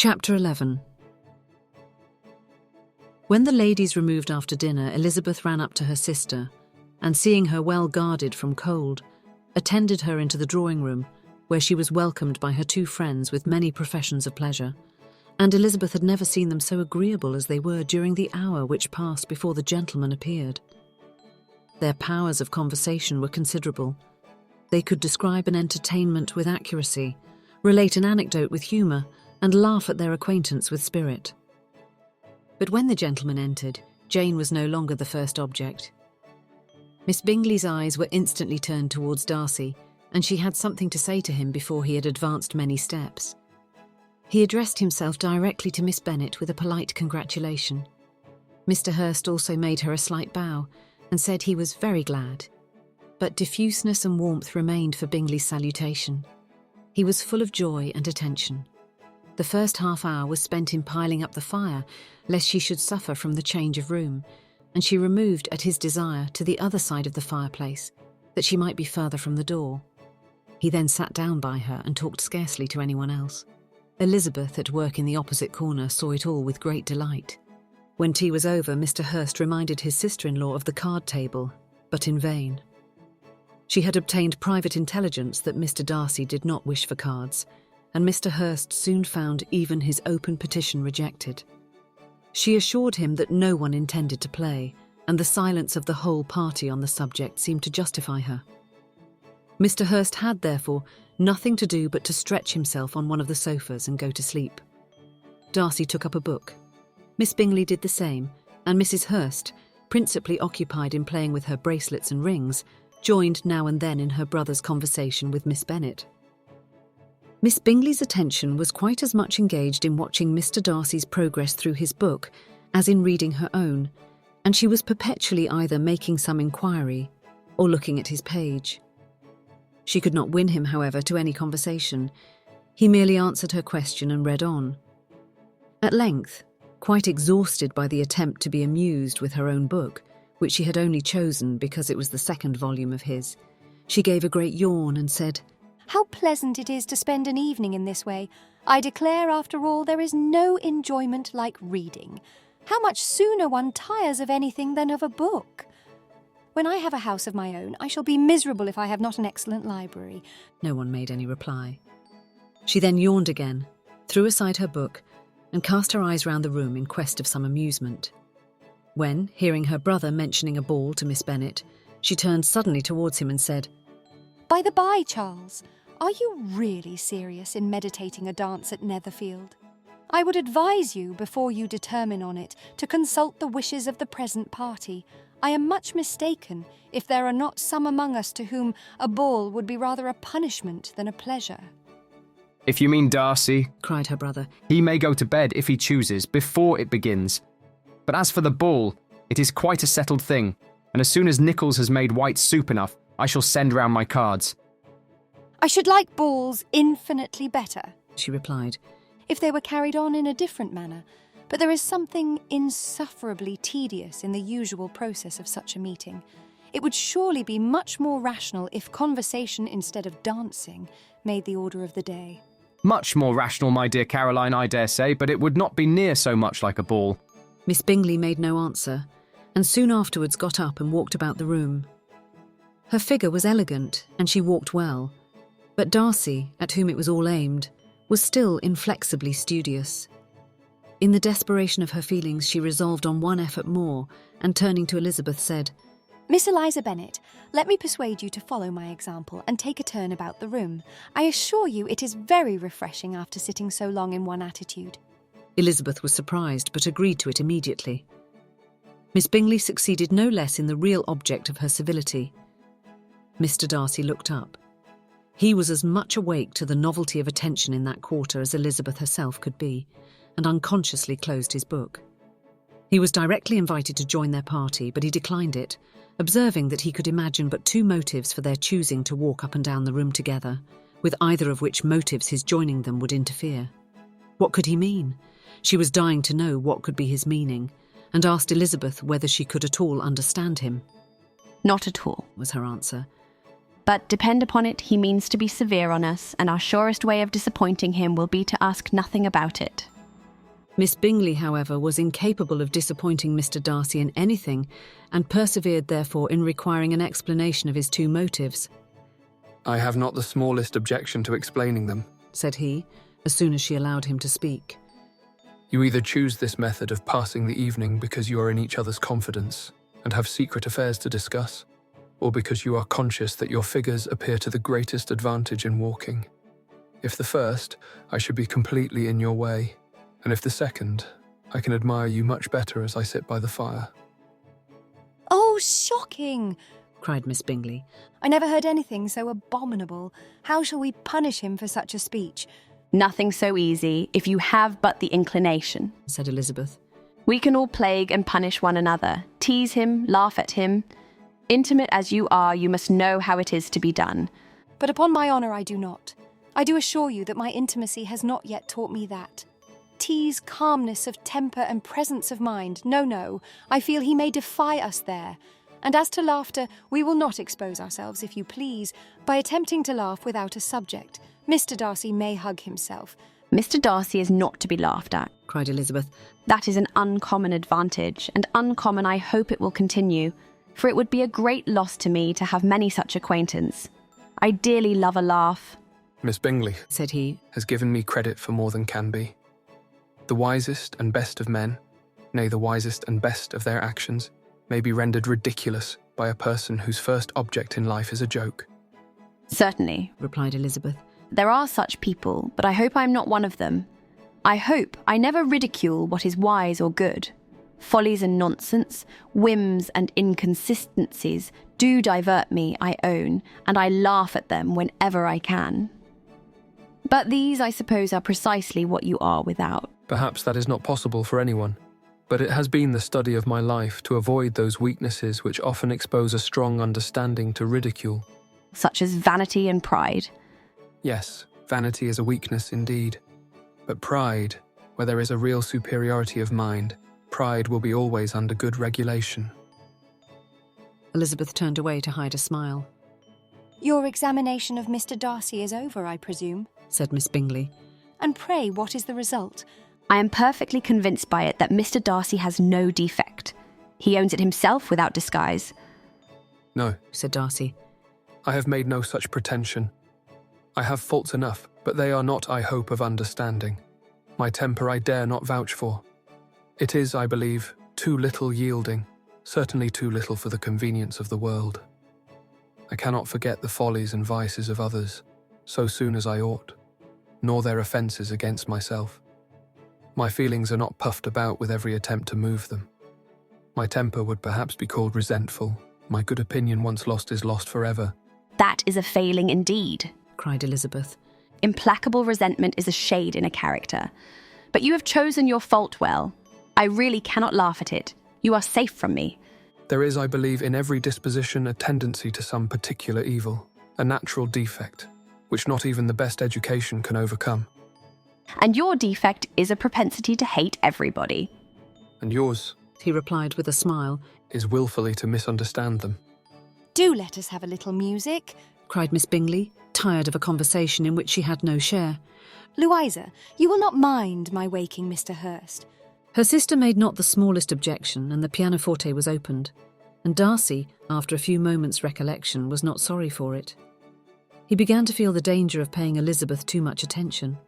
Chapter 11. When the ladies removed after dinner, Elizabeth ran up to her sister, and seeing her well guarded from cold, attended her into the drawing room, where she was welcomed by her two friends with many professions of pleasure, and Elizabeth had never seen them so agreeable as they were during the hour which passed before the gentleman appeared. Their powers of conversation were considerable. They could describe an entertainment with accuracy, relate an anecdote with humour, and laugh at their acquaintance with spirit. But when the gentleman entered, Jane was no longer the first object. Miss Bingley's eyes were instantly turned towards Darcy, and she had something to say to him before he had advanced many steps. He addressed himself directly to Miss Bennet with a polite congratulation. Mr. Hurst also made her a slight bow, and said he was very glad. But diffuseness and warmth remained for Bingley's salutation. He was full of joy and attention. The first half-hour was spent in piling up the fire, lest she should suffer from the change of room, and she removed, at his desire, to the other side of the fireplace, that she might be further from the door. He then sat down by her and talked scarcely to anyone else. Elizabeth, at work in the opposite corner, saw it all with great delight. When tea was over, Mr. Hurst reminded his sister-in-law of the card table, but in vain. She had obtained private intelligence that Mr. Darcy did not wish for cards, and Mr. Hurst soon found even his open petition rejected. She assured him that no one intended to play, and the silence of the whole party on the subject seemed to justify her. Mr. Hurst had, therefore, nothing to do but to stretch himself on one of the sofas and go to sleep. Darcy took up a book. Miss Bingley did the same, and Mrs. Hurst, principally occupied in playing with her bracelets and rings, joined now and then in her brother's conversation with Miss Bennet. Miss Bingley's attention was quite as much engaged in watching Mr. Darcy's progress through his book as in reading her own, and she was perpetually either making some inquiry or looking at his page. She could not win him, however, to any conversation. He merely answered her question and read on. At length, quite exhausted by the attempt to be amused with her own book, which she had only chosen because it was the second volume of his, she gave a great yawn and said, "How pleasant it is to spend an evening in this way. I declare, after all, there is no enjoyment like reading. How much sooner one tires of anything than of a book. When I have a house of my own, I shall be miserable if I have not an excellent library." No one made any reply. She then yawned again, threw aside her book, and cast her eyes round the room in quest of some amusement. When, hearing her brother mentioning a ball to Miss Bennet, she turned suddenly towards him and said, "By the by, Charles, are you really serious in meditating a dance at Netherfield? I would advise you, before you determine on it, to consult the wishes of the present party. I am much mistaken if there are not some among us to whom a ball would be rather a punishment than a pleasure." "If you mean Darcy," cried her brother, "he may go to bed if he chooses before it begins. But as for the ball, it is quite a settled thing, and as soon as Nichols has made white soup enough, I shall send round my cards." "I should like balls infinitely better," she replied, "if they were carried on in a different manner. But there is something insufferably tedious in the usual process of such a meeting. It would surely be much more rational if conversation instead of dancing made the order of the day." "Much more rational, my dear Caroline, I dare say, but it would not be near so much like a ball." Miss Bingley made no answer, and soon afterwards got up and walked about the room. Her figure was elegant, and she walked well, but Darcy, at whom it was all aimed, was still inflexibly studious. In the desperation of her feelings, she resolved on one effort more, and turning to Elizabeth said, "Miss Eliza Bennet, let me persuade you to follow my example and take a turn about the room. I assure you it is very refreshing after sitting so long in one attitude." Elizabeth was surprised, but agreed to it immediately. Miss Bingley succeeded no less in the real object of her civility. Mr. Darcy looked up. He was as much awake to the novelty of attention in that quarter as Elizabeth herself could be, and unconsciously closed his book. He was directly invited to join their party, but he declined it, observing that he could imagine but two motives for their choosing to walk up and down the room together, with either of which motives his joining them would interfere. What could he mean? She was dying to know what could be his meaning, and asked Elizabeth whether she could at all understand him. "Not at all," was her answer. "But depend upon it, he means to be severe on us, and our surest way of disappointing him will be to ask nothing about it." Miss Bingley, however, was incapable of disappointing Mr. Darcy in anything, and persevered therefore in requiring an explanation of his two motives. I have not the smallest objection to explaining them, said he, as soon as she allowed him to speak. You either choose this method of passing the evening because you are in each other's confidence and have secret affairs to discuss, or because you are conscious that your figures appear to the greatest advantage in walking. If the first, I should be completely in your way, and if the second, I can admire you much better as I sit by the fire. Oh, shocking! cried Miss Bingley. I never heard anything so abominable. How shall we punish him for such a speech? Nothing so easy if you have but the inclination, said Elizabeth. We can all plague and punish one another, tease him, laugh at him. Intimate as you are, you must know how it is to be done. But upon my honour I do not. I do assure you that my intimacy has not yet taught me that. T.'s calmness of temper and presence of mind, no, I feel he may defy us there. And as to laughter, we will not expose ourselves, if you please, by attempting to laugh without a subject. Mr. Darcy may hug himself. Mr. Darcy is not to be laughed at, cried Elizabeth. That is an uncommon advantage, and uncommon I hope it will continue, for it would be a great loss to me to have many such acquaintance. I dearly love a laugh. Miss Bingley, said he, has given me credit for more than can be. The wisest and best of men, nay, the wisest and best of their actions, may be rendered ridiculous by a person whose first object in life is a joke. Certainly, replied Elizabeth. There are such people, but I hope I am not one of them. I hope I never ridicule what is wise or good. Follies and nonsense, whims and inconsistencies do divert me, I own, and I laugh at them whenever I can. But these, I suppose, are precisely what you are without. Perhaps that is not possible for anyone, but it has been the study of my life to avoid those weaknesses which often expose a strong understanding to ridicule. Such as vanity and pride. Yes, vanity is a weakness indeed. But pride, where there is a real superiority of mind, pride will be always under good regulation. Elizabeth turned away to hide a smile. Your examination of Mr. Darcy is over, I presume, said Miss Bingley. And pray, what is the result? I am perfectly convinced by it that Mr. Darcy has no defect. He owns it himself without disguise. No, said Darcy. I have made no such pretension. I have faults enough, but they are not, I hope, of understanding. My temper I dare not vouch for. It is, I believe, too little yielding, certainly too little for the convenience of the world. I cannot forget the follies and vices of others, so soon as I ought, nor their offences against myself. My feelings are not puffed about with every attempt to move them. My temper would perhaps be called resentful. My good opinion once lost is lost forever. That is a failing indeed, cried Elizabeth. Implacable resentment is a shade in a character. But you have chosen your fault well. I really cannot laugh at it. You are safe from me. There is, I believe, in every disposition a tendency to some particular evil, a natural defect, which not even the best education can overcome. And your defect is a propensity to hate everybody. And yours, he replied with a smile, is willfully to misunderstand them. Do let us have a little music, cried Miss Bingley, tired of a conversation in which she had no share. Louisa, you will not mind my waking Mr. Hurst. Her sister made not the smallest objection, and the pianoforte was opened, and Darcy, after a few moments' recollection, was not sorry for it. He began to feel the danger of paying Elizabeth too much attention.